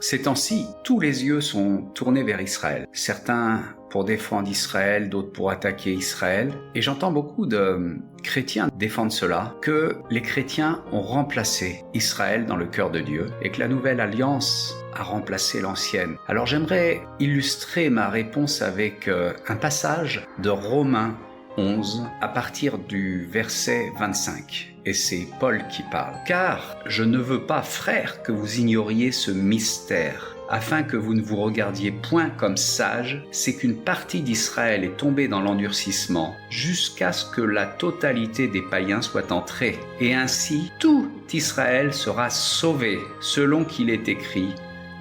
Ces temps-ci, tous les yeux sont tournés vers Israël. Certains pour défendre Israël, d'autres pour attaquer Israël. Et j'entends beaucoup de chrétiens défendre cela, que les chrétiens ont remplacé Israël dans le cœur de Dieu et que la nouvelle alliance a remplacé l'ancienne. Alors j'aimerais illustrer ma réponse avec un passage de Romains 11 à partir du verset 25. Et c'est Paul qui parle. « Car je ne veux pas, frères, que vous ignoriez ce mystère, afin que vous ne vous regardiez point comme sages, c'est qu'une partie d'Israël est tombée dans l'endurcissement, jusqu'à ce que la totalité des païens soit entrée. Et ainsi, tout Israël sera sauvé, selon qu'il est écrit.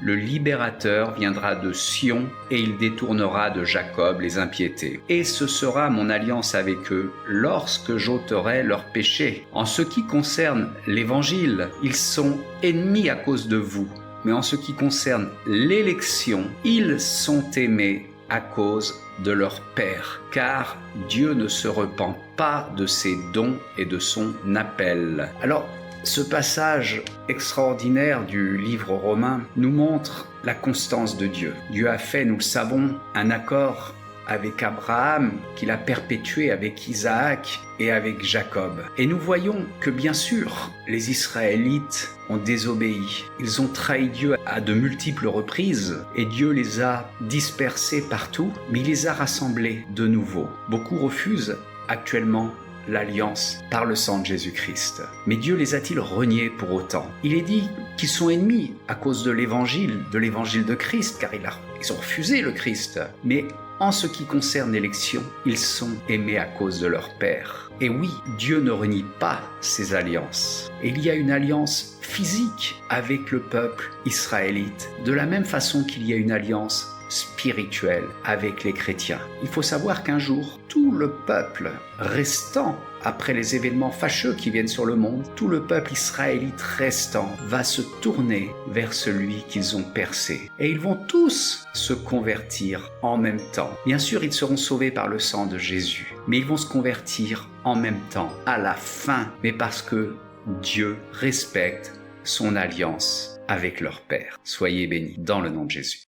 Le libérateur viendra de Sion et il détournera de Jacob les impiétés. Et ce sera mon alliance avec eux lorsque j'ôterai leurs péchés. En ce qui concerne l'évangile, ils sont ennemis à cause de vous. Mais en ce qui concerne l'élection, ils sont aimés à cause de leur Père. Car Dieu ne se repent pas de ses dons et de son appel. » Alors, ce passage extraordinaire du livre romain nous montre la constance de Dieu. Dieu a fait, nous le savons, un accord avec Abraham qu'il a perpétué avec Isaac et avec Jacob. Et nous voyons que bien sûr, les Israélites ont désobéi. Ils ont trahi Dieu à de multiples reprises et Dieu les a dispersés partout, mais il les a rassemblés de nouveau. Beaucoup refusent actuellement l'alliance par le sang de Jésus-Christ. Mais Dieu les a-t-il reniés pour autant? Il est dit qu'ils sont ennemis à cause de l'évangile de Christ, car ils ont refusé le Christ. Mais en ce qui concerne l'élection, ils sont aimés à cause de leur Père. Et oui, Dieu ne renie pas ses alliances. Et il y a une alliance physique avec le peuple israélite, de la même façon qu'il y a une alliance spirituelle avec les chrétiens. Il faut savoir qu'un jour, tout le peuple restant, après les événements fâcheux qui viennent sur le monde, tout le peuple israélite restant va se tourner vers celui qu'ils ont percé. Et ils vont tous se convertir en même temps. Bien sûr, ils seront sauvés par le sang de Jésus, mais ils vont se convertir en même temps, à la fin, mais parce que Dieu respecte son alliance avec leur Père. Soyez bénis dans le nom de Jésus.